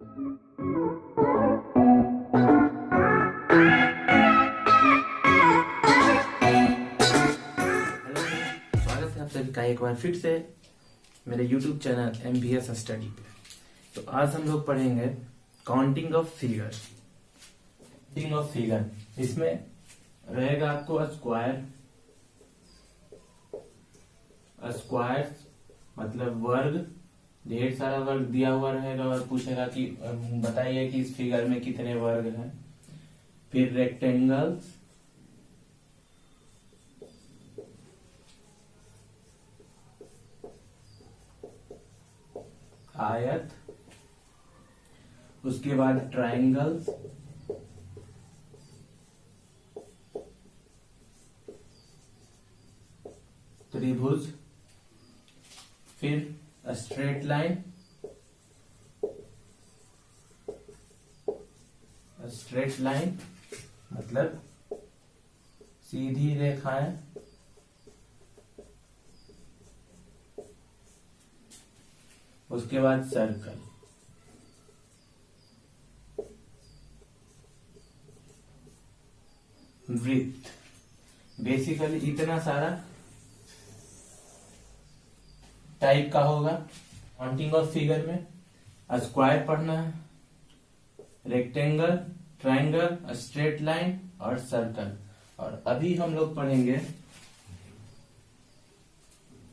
स्वागत है आप सभी का एक बार फिर से मेरे YouTube चैनल MVS स्टडी पे। तो आज हम लोग पढ़ेंगे counting of figure. Counting of figure इसमें रहेगा आपको स्क्वायर। स्क्वायर मतलब वर्ग, ढेर सारा वर्ग दिया हुआ रहेगा और पूछेगा कि बताइए कि इस फिगर में कितने वर्ग हैं। फिर रेक्टेंगल्स, आयत, उसके बाद ट्रायंगल्स, त्रिभुज, फिर स्ट्रेट लाइन, स्ट्रेट लाइन मतलब सीधी रेखाएं, उसके बाद सर्कल। वृत्त। बेसिकली इतना सारा टाइप का होगा। काउंटिंग ऑफ फिगर में स्क्वायर पढ़ना है, रेक्टेंगल, ट्रायंगल, स्ट्रेट लाइन और सर्कल। और अभी हम लोग पढ़ेंगे,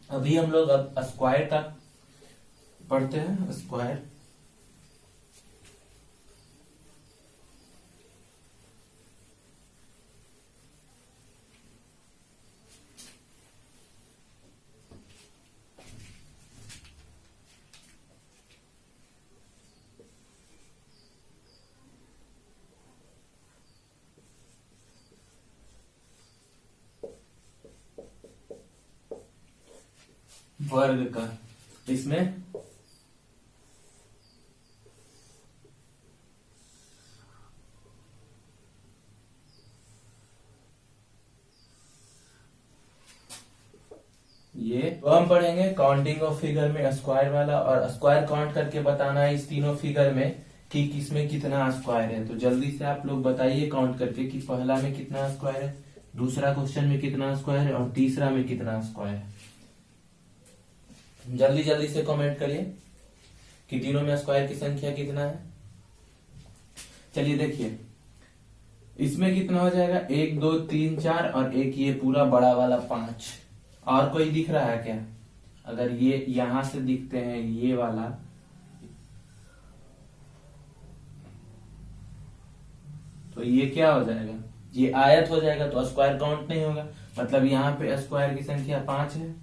अभी हम लोग अब स्क्वायर का पढ़ते हैं। स्क्वायर वर्ग का, इसमें ये तो हम पढ़ेंगे काउंटिंग ऑफ फिगर में स्क्वायर वाला, और स्क्वायर काउंट करके बताना है इस तीनों फिगर में कि किसमें कितना स्क्वायर है। तो जल्दी से आप लोग बताइए काउंट करके कि पहला में कितना स्क्वायर है, दूसरा क्वेश्चन में कितना स्क्वायर है और तीसरा में कितना स्क्वायर है। जल्दी जल्दी से कमेंट करिए कि तीनों में स्क्वायर की संख्या कितना है। चलिए देखिए, इसमें कितना हो जाएगा, 1 2 3 4 और एक ये पूरा बड़ा वाला 5। और कोई दिख रहा है क्या? अगर ये यहां से दिखते हैं ये वाला, तो ये क्या हो जाएगा, ये आयत हो जाएगा, तो स्क्वायर काउंट नहीं होगा। मतलब यहाँ पे स्क्वायर की संख्या 5 है।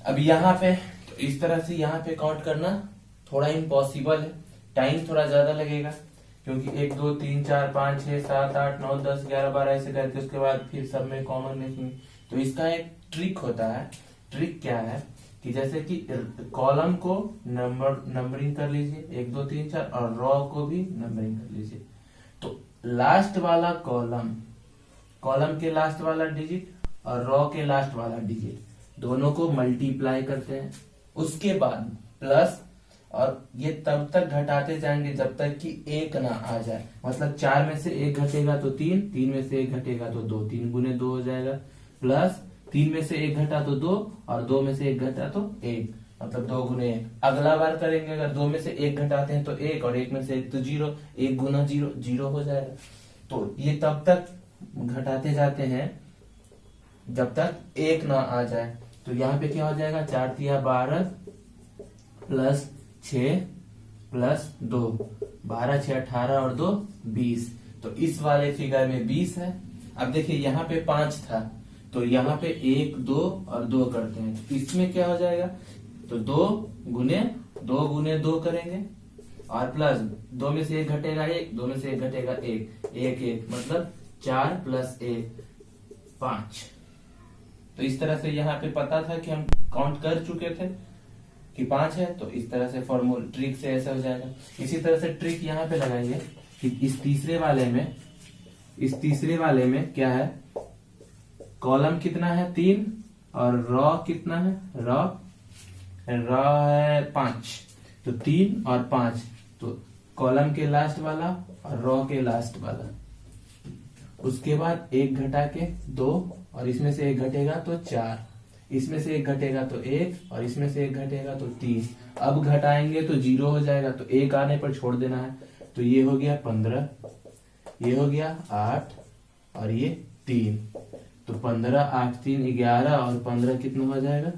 अब यहाँ पे तो इस तरह से यहाँ पे काउंट करना थोड़ा इम्पॉसिबल है, टाइम थोड़ा ज्यादा लगेगा, क्योंकि 1 2 3 4 5 6 7 8 9 10 11 12 ऐसे करके उसके बाद फिर सब में कॉमन लिखेंगे। तो इसका एक ट्रिक होता है। ट्रिक क्या है कि जैसे कि कॉलम को नंबरिंग कर लीजिए 1 2 3 4 और रो को भी नंबरिंग कर लीजिए। तो लास्ट वाला कॉलम के लास्ट वाला डिजिट और रो के लास्ट वाला डिजिट दोनों को मल्टीप्लाई करते हैं, उसके बाद प्लस, और ये तब तक घटाते जाएंगे जब तक कि 1 ना आ जाए। मतलब 4 में से 1 घटेगा तो 3, 3 में से 1 घटेगा तो 2, 3 गुने 2 हो जाएगा, प्लस 3 में से 1 घटा तो 2 और 2 में से 1 घटा तो 1, मतलब 2 गुने 1। अगला बार करेंगे, अगर 2 में से 1 घटाते हैं तो 1 और 1 में से 1 तो 0, 1 गुना 0 0 हो जाएगा। तो ये तब तक घटाते जाते हैं जब तक 1 ना आ जाए। तो यहाँ पे क्या हो जाएगा, 4 तिया 12 प्लस 6 प्लस 2, 12 6 18 और 2 20। तो इस वाले फिगर में 20 है। अब देखिए यहाँ पे 5 था, तो यहाँ पे 1 2 और 2 करते हैं, तो इसमें क्या हो जाएगा, तो 2 गुने 2 करेंगे और प्लस 2 में से 1 घटेगा 1, 2 में से 1 घटेगा 1, 1 1 मतलब 4 प्लस 1 5। तो इस तरह से यहाँ पे पता था कि हम काउंट कर चुके थे कि 5 है, तो इस तरह से फॉर्मूला ट्रिक से ऐसा हो जाएगा। इसी तरह से ट्रिक यहाँ पे लगाइए कि इस तीसरे वाले में क्या है, कॉलम कितना है 3 और रो कितना है, रो है 5। तो 3 और 5, तो कॉलम के लास्ट वाला और रो के लास्ट वाला। उसके बाद 1 घटा के 2, और इसमें से 1 घटेगा तो 4, इसमें से 1 घटेगा तो 1, और इसमें से 1 घटेगा तो 3। अब घटाएंगे तो 0 हो जाएगा, तो 1 आने पर छोड़ देना है। तो ये हो गया 15, ये हो गया 8, और ये 3। तो 15, 8, 3, 11, और 15 कितना हो जाएगा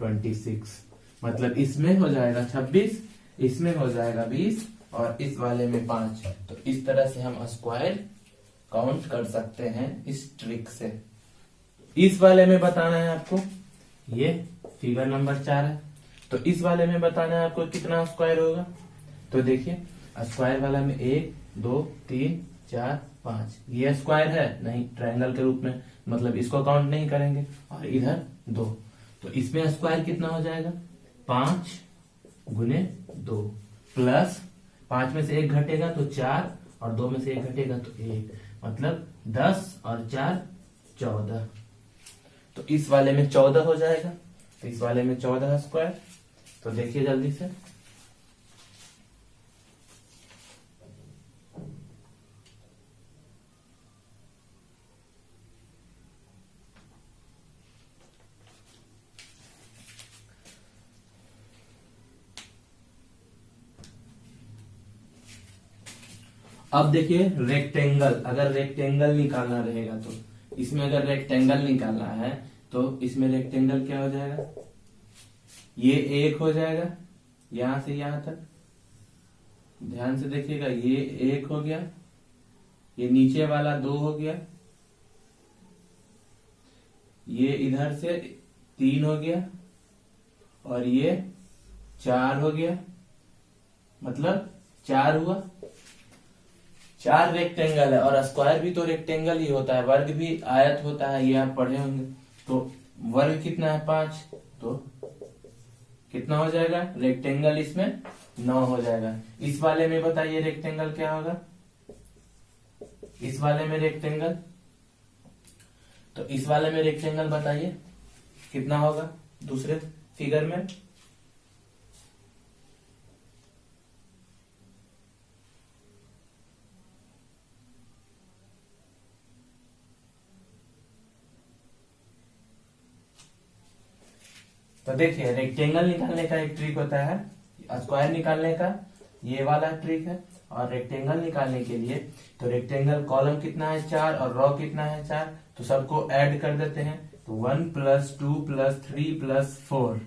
26। मतलब इसमें हो जाएगा 26, इसमें हो जाएगा 20, और इस वाले में 5। तो इस तरह से हम स्क्वायर काउंट कर सकते हैं इस ट्रिक से। इस वाले में बताना है आपको, ये फिगर नंबर 4 है। तो इस वाले में बताना है आपको कितना स्क्वायर होगा। तो देखिए स्क्वायर वाला में 1, 2, 3, 4, 5, ये स्क्वायर है नहीं, ट्रायंगल के रूप में, मतलब इसको काउंट नहीं करेंगे। और इधर 2, तो इसमें स्क्वायर कितना हो जाएगा 5 गुने 2, प्लस 5 में से 1 घटेगा तो 4, और 2 में से 1 घटेगा तो 1, मतलब 10 और 4 14। तो इस वाले में 14 हो जाएगा। तो इस वाले में 14 स्क्वायर। तो देखिए जल्दी से, अब देखिए रेक्टेंगल, अगर रेक्टेंगल निकालना रहेगा तो इसमें अगर रेक्टेंगल निकालना है तो इसमें रेक्टेंगल क्या हो जाएगा, ये 1 हो जाएगा यहां से यहां तक। ध्यान से देखिएगा, ये 1 हो गया, ये नीचे वाला 2 हो गया, ये इधर से 3 हो गया, और ये 4 हो गया, मतलब 4 हुआ। 4 रेक्टेंगल है, और स्क्वायर भी तो रेक्टेंगल ही होता है, वर्ग भी आयत होता है, ये आप पढ़े होंगे। तो वर्ग कितना है 5, तो कितना हो जाएगा रेक्टेंगल, इसमें 9 हो जाएगा। इस वाले में बताइए रेक्टेंगल क्या होगा, इस वाले में रेक्टेंगल, तो इस वाले में रेक्टेंगल बताइए कितना होगा दूसरे फिगर में। तो देखिए रेक्टेंगल निकालने का एक ट्रिक होता है, स्क्वायर निकालने का ये वाला ट्रिक है, और रेक्टेंगल निकालने के लिए तो रेक्टेंगल कॉलम कितना है 4 और रो कितना है 4, तो सबको ऐड कर देते हैं। तो 1 + 2 + 3 + 4,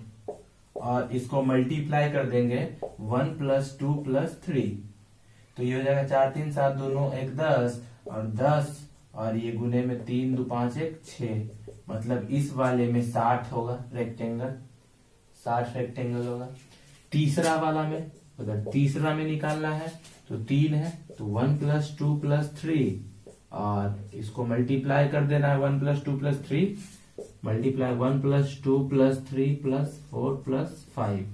और इसको मल्टीप्लाई कर देंगे 1 + 2 + 3, तो ये हो जाएगा 4, 3, 7, 2, 9, 1, 10, और 10, और ये गुने में 3, 2, 5, 1, 6, मतलब इस वाले में 60 होगा रेक्टेंगल, 60 रेक्टेंगल होगा। तीसरा वाला में, अगर तीसरा में निकालना है तो 3 है, तो 1 + 2 + 3, और इसको मल्टीप्लाई कर देना है 1 + 2 + 3, मल्टीप्लाई 1 + 2 + 3 + 4 + 5,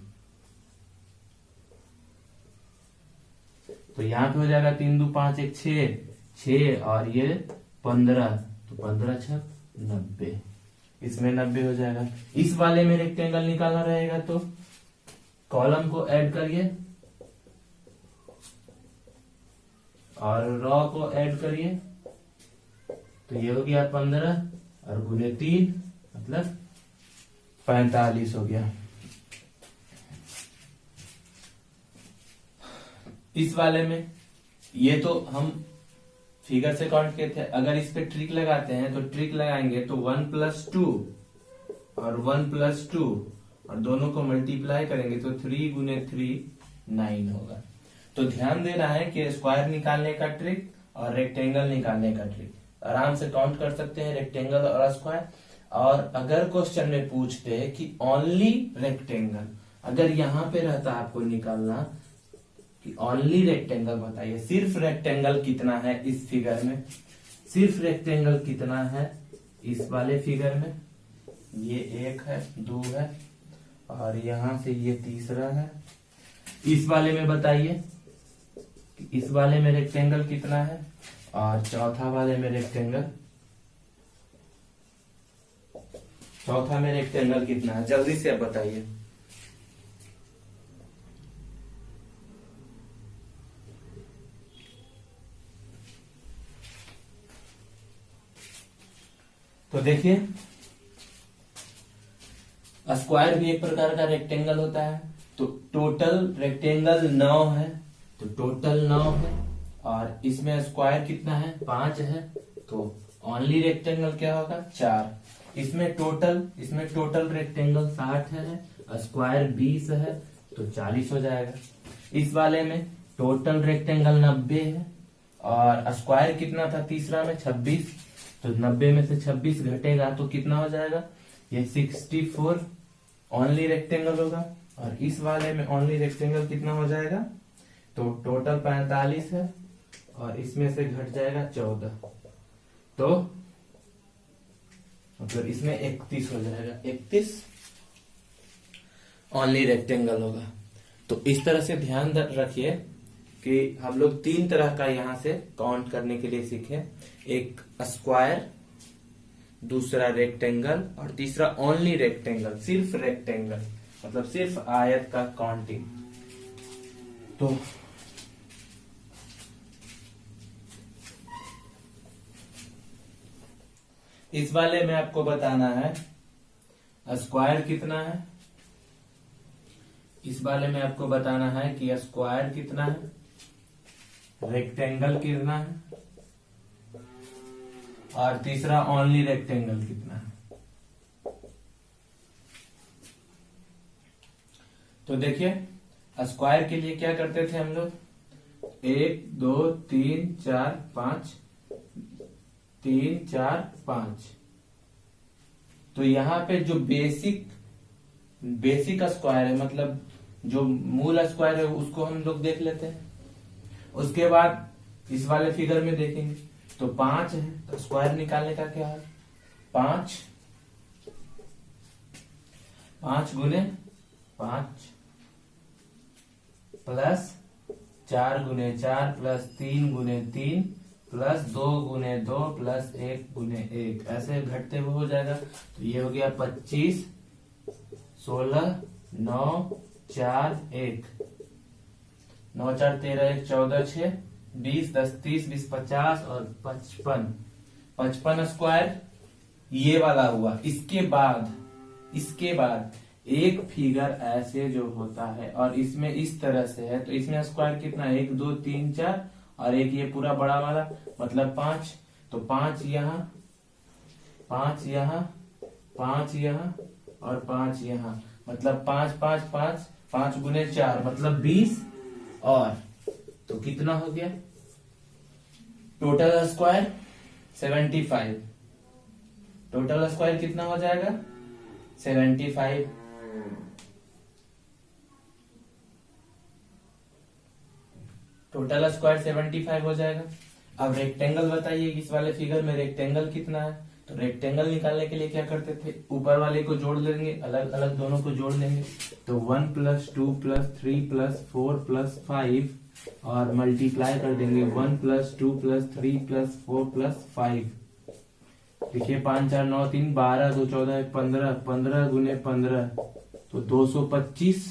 तो यहाँ पे हो जाएगा 3, 2, 5, 1, 6, और ये 15, तो 15 × 90, इसमें 90 हो जाएगा। इस वाले में रेक्टेंगल निकालना रहेगा तो कॉलम को ऐड करिए और रो को ऐड करिए, तो ये हो गया 15, और गुने 3 मतलब 45 हो गया। इस वाले में ये तो हम फिगर से काउंट किए थे, अगर इस पे ट्रिक लगाते हैं तो ट्रिक लगाएंगे तो 1 + 2 और 1 + 2, और दोनों को मल्टीप्लाई करेंगे तो 3 × 3 9 होगा। तो ध्यान देना है कि स्क्वायर निकालने का ट्रिक और रेक्टेंगल निकालने का ट्रिक आराम से काउंट कर सकते हैं, रेक्टेंगल और स्क्वायर। और अगर क्वेश्चन में पूछते हैं कि ओनली रेक्टेंगल, अगर यहाँ पे रहता आपको निकालना कि ओनली रेक्टेंगल बताइए, सिर्फ रेक्टेंगल कितना है इस फिगर में, सिर्फ रेक्टेंगल कितना है इस वाले फिगर में, ये 1 है, 2 है, और यहां से ये तीसरा है। इस वाले में बताइए इस वाले में रेक्टेंगल कितना है, और चौथा वाले में रेक्टेंगल, चौथा में रेक्टेंगल कितना है, जल्दी से अब बताइए। तो देखिए स्क्वायर भी एक प्रकार का रेक्टेंगल होता है। तो टोटल रेक्टेंगल 9 है, तो टोटल 9 है और इसमें स्क्वायर कितना है 5 है, तो ओनली रेक्टेंगल क्या होगा 4। इसमें टोटल रेक्टेंगल 60 है, स्क्वायर 20 है, तो 40 हो जाएगा। इस वाले में टोटल रेक्टेंगल 90 है और स्क्वायर कितना था तीसरा में 26, तो 90 में से 26 घटेगा तो कितना हो जाएगा, ये 64 ओनली रेक्टेंगल होगा। और इस वाले में ओनली रेक्टेंगल कितना हो जाएगा, तो टोटल 45 है और इसमें से घट जाएगा 14, तो मतलब इसमें 31 हो जाएगा, 31 ओनली रेक्टेंगल होगा। तो इस तरह से ध्यान रखिए कि हम लोग 3 तरह का यहां से काउंट करने के लिए सीखे, एक स्क्वायर, दूसरा रेक्टेंगल और तीसरा ओनली रेक्टेंगल, सिर्फ रेक्टेंगल मतलब सिर्फ आयत का काउंटिंग। तो इस वाले में आपको बताना है स्क्वायर कितना है, इस वाले में आपको बताना है कि स्क्वायर कितना है, रेक्टेंगल कितना है और तीसरा ओनली रेक्टेंगल कितना है। तो देखिए स्क्वायर के लिए क्या करते थे हम लोग, 1 2 3 4 5, 3 4 5। तो यहाँ पे जो बेसिक स्क्वायर है, मतलब जो मूल स्क्वायर है उसको हम लोग देख लेते हैं। उसके बाद इस वाले फिगर में देखेंगे तो 5 है, तो स्क्वायर निकालने का क्या है, 5 गुने 5 प्लस 4 गुने 4 प्लस 3 गुने 3 प्लस 2 गुने 2 प्लस 1 गुने 1, ऐसे घटते हुए हो जाएगा। तो ये हो गया 25, 16, 9, 4, 1, 9 4 13 1 14 6 20 10 30 20 50 और 55 स्क्वायर ये वाला हुआ। इसके बाद एक फिगर ऐसे जो होता है और इसमें इस तरह से है, तो इसमें स्क्वायर कितना 1 2 3 4 और एक ये पूरा बड़ा वाला मतलब 5, तो 5 यहाँ 5 यहाँ 5 यहाँ और 5 यहाँ, मतलब 5 5 5 5 गुने 4 मतलब 20, और तो कितना हो गया टोटल स्क्वायर 75। टोटल स्क्वायर कितना हो जाएगा 75। टोटल स्क्वायर 75 हो जाएगा। अब रेक्टेंगल बताइए इस वाले फिगर में रेक्टेंगल कितना है, तो रेक्टेंगल निकालने के लिए क्या करते थे, ऊपर वाले को जोड़ लेंगे, अलग अलग दोनों को जोड़ लेंगे, तो 1 + 2 + 3 + 4 + 5 और मल्टीप्लाई कर देंगे 1 + 2 + 3 + 4 + 5। देखिए 5 4 9 3 12 2 14 15, 15 गुने 15 तो 225,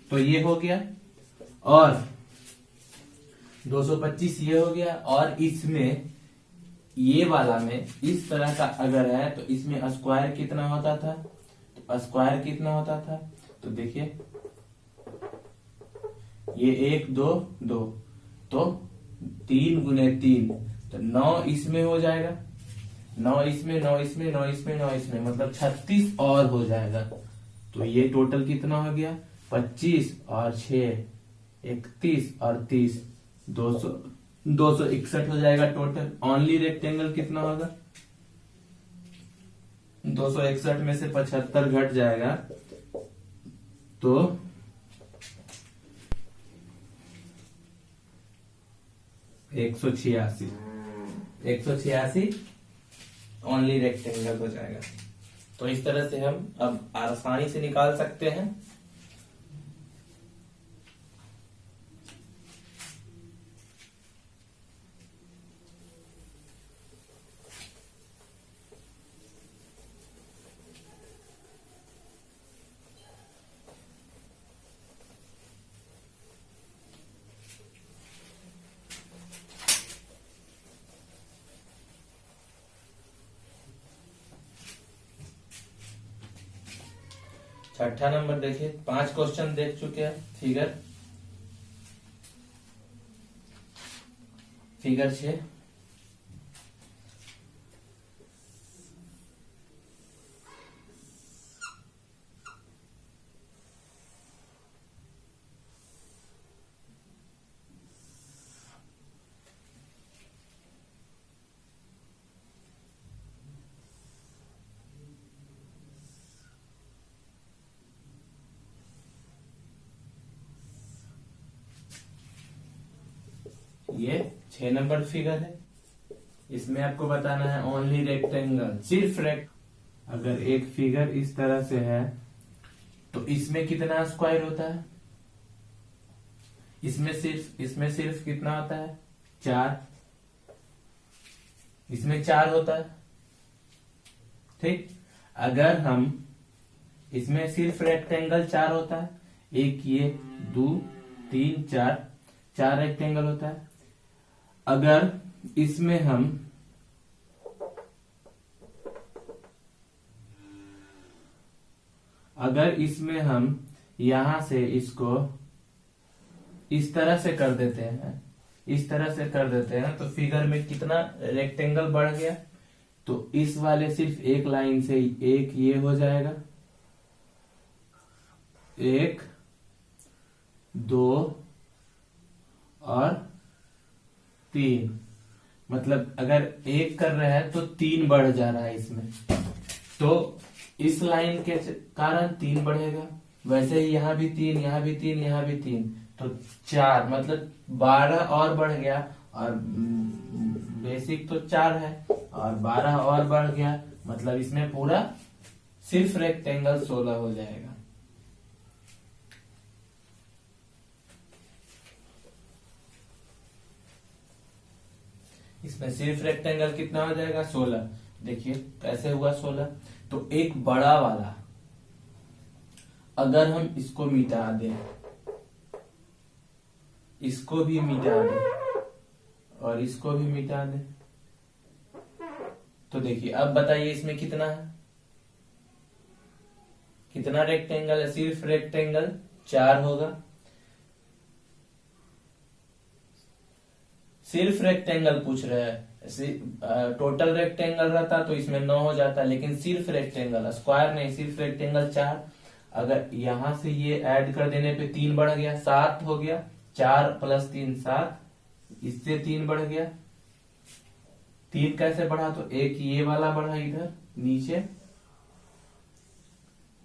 तो ये हो गया, और 225 ये हो गया। और इसमें ये वाला में इस तरह का अगर है तो इसमें स्क्वायर कितना होता था, तो स्क्वायर कितना होता था, तो देखिए ये 1 2 2 तो 3 गुने 3 तो 9 इसमें हो जाएगा, 9 इसमें 9 इसमें 9 इसमें 9 इसमें मतलब 36 और हो जाएगा। तो ये टोटल कितना हो गया 25 और 6 31 और 30 261 हो जाएगा टोटल। ओनली रेक्टेंगल कितना होगा 261 में से 75 घट जाएगा तो 186 ओनली रेक्टेंगल हो जाएगा। तो इस तरह से हम अब आसानी से निकाल सकते हैं। छठा नंबर देखिए, 5 क्वेश्चन देख चुके हैं। फिगर 6। ये 6 नंबर फिगर है। इसमें आपको बताना है ओनली रेक्टेंगल, सिर्फ अगर एक फिगर इस तरह से है तो इसमें कितना स्क्वायर होता है? इसमें सिर्फ कितना होता है? 4। इसमें 4 होता है। ठीक, अगर हम इसमें सिर्फ रेक्टेंगल 4 होता है, एक ये 2 3 4 रेक्टेंगल होता है। अगर इसमें हम यहां से इसको इस तरह से कर देते हैं, तो फिगर में कितना रेक्टेंगल बढ़ गया? तो इस वाले सिर्फ एक लाइन से एक ये हो जाएगा, 1 2 और 3। मतलब अगर 1 कर रहे हैं तो 3 बढ़ जा रहा है इसमें, तो इस लाइन के कारण 3 बढ़ेगा। वैसे ही यहाँ भी 3, यहाँ भी 3, यहाँ भी 3, तो 4, मतलब 12 और बढ़ गया। और बेसिक तो 4 है और 12 और बढ़ गया, मतलब इसमें पूरा सिर्फ रेक्टेंगल 16 हो जाएगा। इसमें सिर्फ रेक्टेंगल कितना हो जाएगा? 16। देखिए कैसे हुआ 16। तो एक बड़ा वाला अगर हम इसको मिटा दें, इसको भी मिटा दें और इसको भी मिटा दें, तो देखिए अब बताइए इसमें कितना है? कितना रेक्टेंगल है? सिर्फ रेक्टेंगल 4 होगा। सिर्फ रेक्टेंगल पूछ रहे हैं। टोटल रेक्टेंगल रहता तो इसमें 9 हो जाता, लेकिन सिर्फ रेक्टेंगल, स्क्वायर नहीं, सिर्फ रेक्टेंगल 4। अगर यहां से ये ऐड कर देने पे 3 बढ़ गया, 7 हो गया। 4 + 3 7, इससे 3 बढ़ गया। 3 कैसे बढ़ा? तो एक ये वाला बढ़ा इधर नीचे,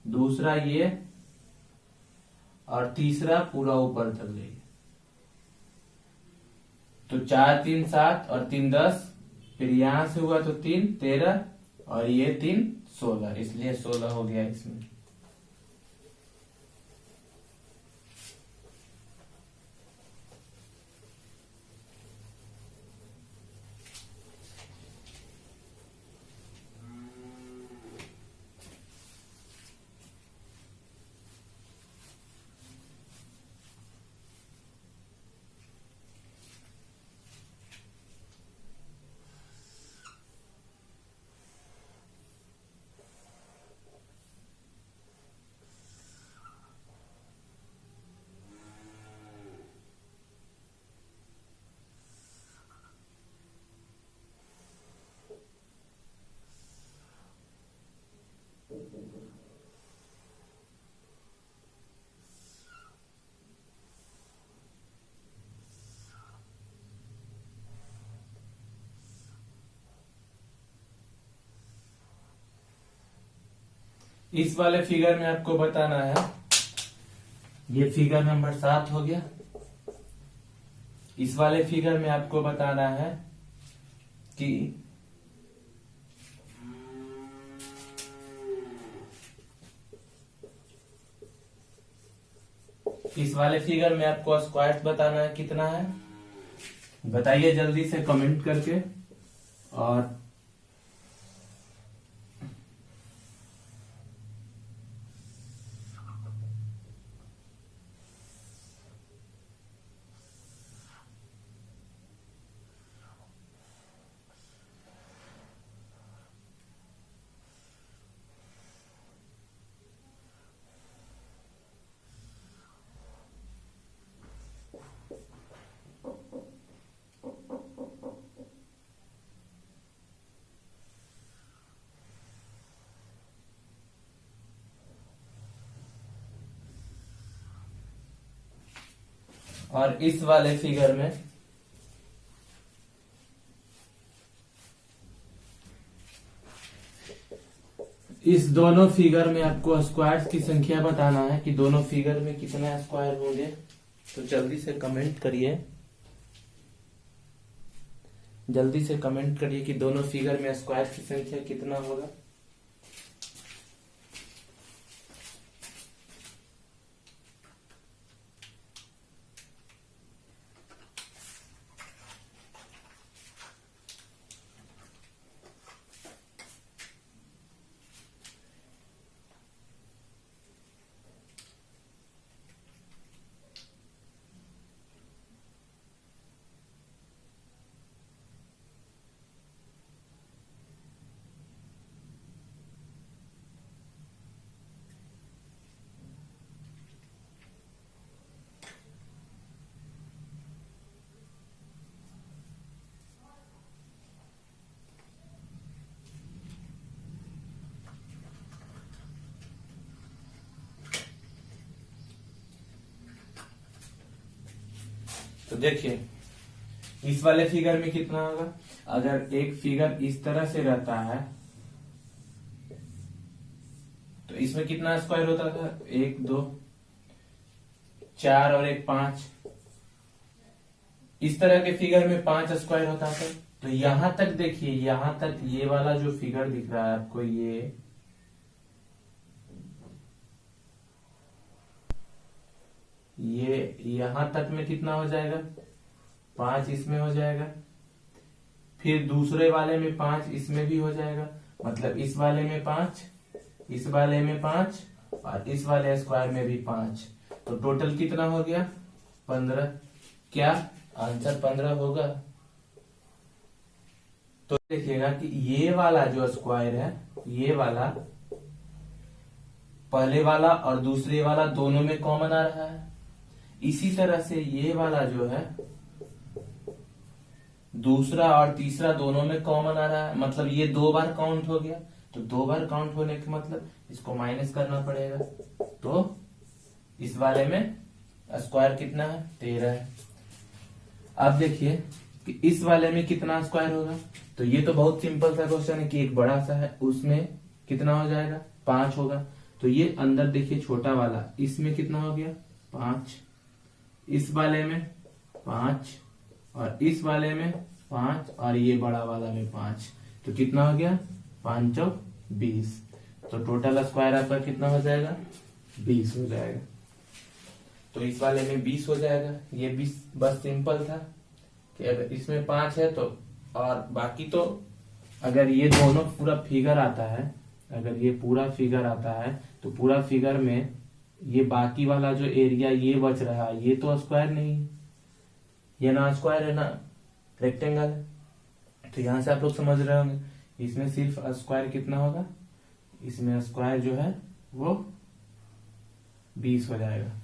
दूसरा ये, और तीसरा पूरा ऊपर तक ले गया। तो 4 3 7 और 3 10, फिर यहां से हुआ तो 3 13 और ये 3 16, इसलिए 16 हो गया इसमें। इस वाले फिगर में आपको बताना है, ये फिगर नंबर 7 हो गया। इस वाले फिगर में आपको बताना है कि इस वाले फिगर में आपको स्क्वायर बताना है, कितना है बताइए जल्दी से कमेंट करके। और और इस वाले फिगर में इस दोनों फिगर में आपको स्क्वायर्स की संख्या बताना है कि दोनों फिगर में कितना स्क्वायर होंगे। तो जल्दी से कमेंट करिए, जल्दी से कमेंट करिए कि दोनों फिगर में स्क्वायर की संख्या कितना होगा। तो देखिए इस वाले फिगर में कितना होगा। अगर एक फिगर इस तरह से रहता है तो इसमें कितना स्क्वायर होता था, 1 2 4 और 1 5। इस तरह के फिगर में 5 स्क्वायर होता था। तो यहां तक देखिए, यहां तक ये वाला जो फिगर दिख रहा है आपको, ये यहां तक में कितना हो जाएगा, 5 इसमें हो जाएगा। फिर दूसरे वाले में 5 इसमें भी हो जाएगा। मतलब इस वाले में 5, इस वाले में 5 और इस वाले स्क्वायर में भी 5। तो टोटल कितना हो गया, 15। क्या आंसर 15 होगा? तो देखिएगा कि ये वाला जो स्क्वायर है, ये वाला पहले वाला और दूसरे वाला दोनों में कॉमन आ रहा है। इसी तरह से ये वाला जो है दूसरा और तीसरा दोनों में कॉमन आ रहा है। मतलब ये 2 बार काउंट हो गया। तो 2 बार काउंट होने के मतलब इसको माइनस करना पड़ेगा। तो इस वाले में स्क्वायर कितना है, 13 है। अब देखिए कि इस वाले में कितना स्क्वायर होगा। तो ये तो बहुत सिंपल सा क्वेश्चन है कि एक बड़ा सा है, उसमें कितना हो जाएगा, 5 होगा। तो ये अंदर देखिए छोटा वाला, इसमें कितना हो गया, 5। इस वाले में 5 और इस वाले में 5 और ये बड़ा वाला में 5। तो कितना हो गया, 5 और 20। तो टोटल स्क्वायर आपका कितना हो जाएगा, 20 हो जाएगा। तो इस वाले में 20 हो जाएगा। ये 20 बस सिंपल था कि अगर इसमें 5 है तो, और बाकी तो अगर ये दोनों पूरा फिगर आता है, अगर ये पूरा फिगर आता है तो पूरा फिगर में ये बाकी वाला जो एरिया ये बच रहा है, ये तो स्क्वायर नहीं है, ये ना स्क्वायर है ना रेक्टेंगल है। तो यहां से आप लोग समझ रहे होंगे इसमें सिर्फ स्क्वायर कितना होगा, इसमें स्क्वायर जो है वो 20 हो जाएगा।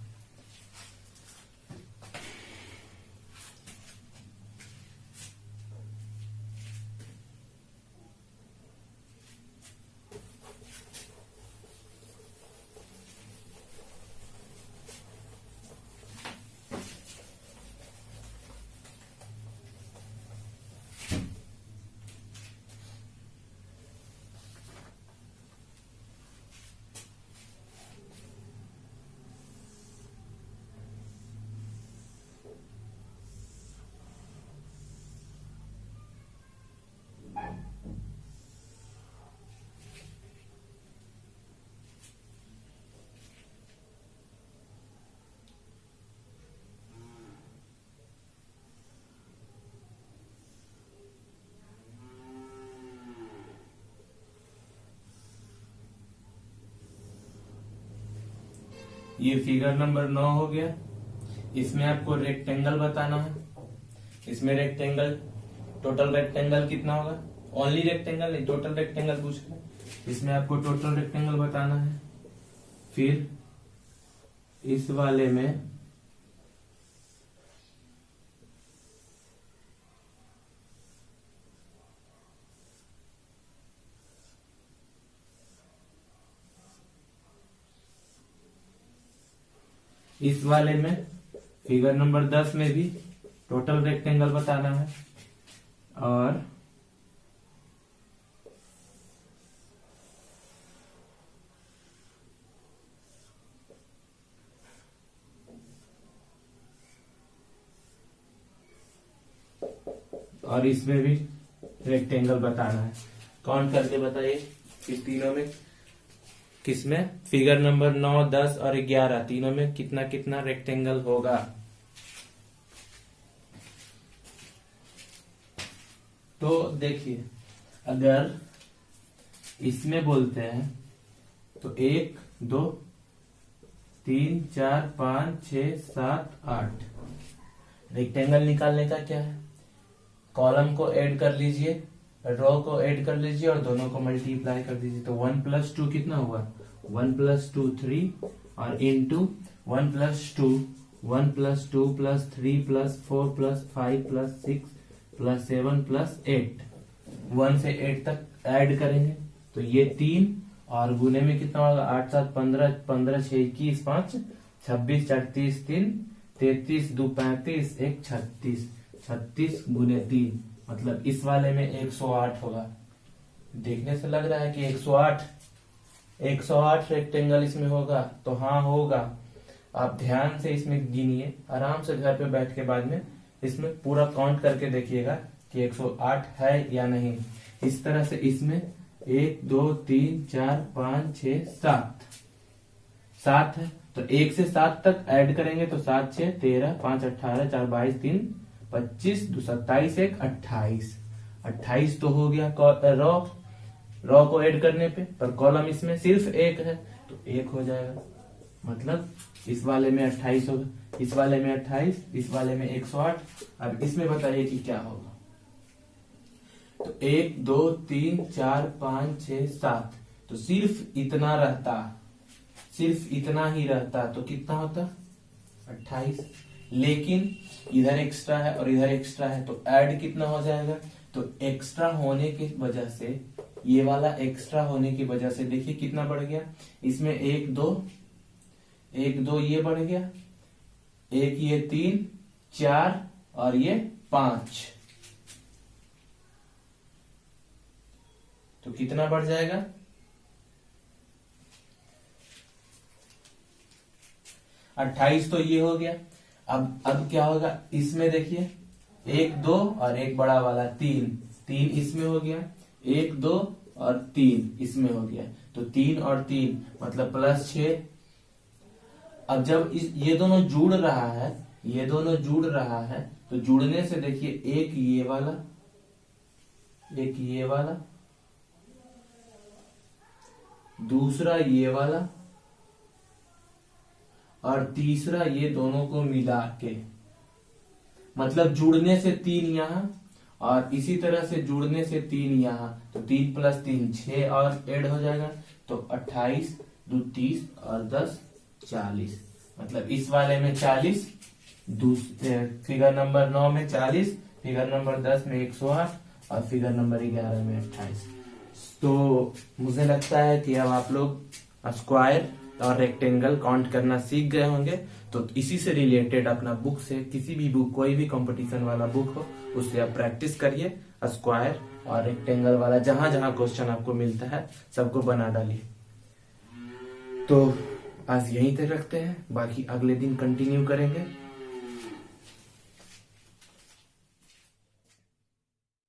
ये फिगर नंबर 9 हो गया। इसमें आपको रेक्टेंगल बताना है। इसमें रेक्टेंगल, टोटल रेक्टेंगल कितना होगा, ओनली रेक्टेंगल नहीं, टोटल रेक्टेंगल पूछ रहे हैं। इसमें आपको टोटल रेक्टेंगल बताना है। फिर इस वाले में फिगर नंबर 10 में भी टोटल रेक्टेंगल बताना है और इसमें भी रेक्टेंगल बताना है। काउंट करके बताइए इस तीनों में, किसमें फिगर नंबर 9, 10 और 11 तीनों में कितना कितना रेक्टेंगल होगा। तो देखिए, अगर इसमें बोलते हैं तो 1 2 3 4 5 6 7 8 रेक्टेंगल निकालने का क्या है, कॉलम को ऐड कर लीजिए, रो को ऐड कर लीजिए और दोनों को मल्टीप्लाई कर दीजिए। तो 1 + 2 कितना हुआ, 1 + 2 3 और इंटू 1 + 2 1 + 2 + 3 + 4 + 5 + 6 + 7 + 8 1 से 8 तक ऐड करेंगे तो ये 3 और गुने में कितना होगा, 8 7 15 15 6 21 5 26 34 3 33 2 35 1 36 36 गुने 3 मतलब इस वाले में 108 होगा। देखने से लग रहा है कि 108 रेक्टेंगल इसमें होगा। तो हाँ होगा। आप ध्यान से इसमें गिनिए, आराम से घर पे बैठ के बाद में इसमें पूरा काउंट करके देखिएगा कि 108 है या नहीं। इस तरह से इसमें 1 2 3 4 5 6 7 है। तो 1 से 7 तक ऐड करेंगे तो 7 6 13 5 18 4 22 3 25 2 27 1 28 28 तो हो गया रॉ को ऐड करने पे, पर कॉलम इसमें सिर्फ 1 है तो 1 हो जाएगा। मतलब इस वाले में 28 होगा, इस वाले में 28, इस वाले में 108। अब इसमें बताइए कि क्या होगा। तो 1 2 3 4 5 6 7 तो सिर्फ इतना रहता, सिर्फ इतना ही रहता तो कितना होता 28। लेकिन इधर एक्स्ट्रा है और इधर एक्स्ट्रा है तो ऐड कितना हो जाएगा। तो एक्स्ट्रा होने की वजह से, ये वाला एक्स्ट्रा होने की वजह से देखिए कितना बढ़ गया। इसमें 1 2 ये बढ़ गया, 1 ये 3 4 और ये 5 तो कितना बढ़ जाएगा 28। तो ये हो गया। अब क्या होगा, इसमें देखिए 1 2 और एक बड़ा वाला 3 इसमें हो गया, 1 2 और 3 इसमें हो गया। तो 3 और 3 मतलब +6। अब जब ये दोनों जुड़ रहा है, ये दोनों जुड़ रहा है तो जुड़ने से देखिए एक ये वाला, एक ये वाला, दूसरा ये वाला और तीसरा ये दोनों को मिला के, मतलब जुड़ने से 3 यहां और इसी तरह से जुड़ने से 3 यहां, तो 3 + 3 6 और ऐड हो जाएगा। तो 28 2 30 और 10 40 मतलब इस वाले में 40, फिगर नंबर 9 में 40, फिगर नंबर 10 में 108 और फिगर नंबर 11 में 28। तो मुझे लगता है कि अब आप लोग स्क्वायर और रेक्टेंगल काउंट करना सीख गए होंगे। तो इसी से रिलेटेड अपना बुक से, किसी भी बुक, कोई भी कंपटीशन वाला बुक हो उससे आप प्रैक्टिस करिए, स्क्वायर और रेक्टेंगल वाला जहां जहां क्वेश्चन आपको मिलता है सबको बना डालिए। तो आज यहीं तक रखते हैं, बाकी अगले दिन कंटिन्यू करेंगे।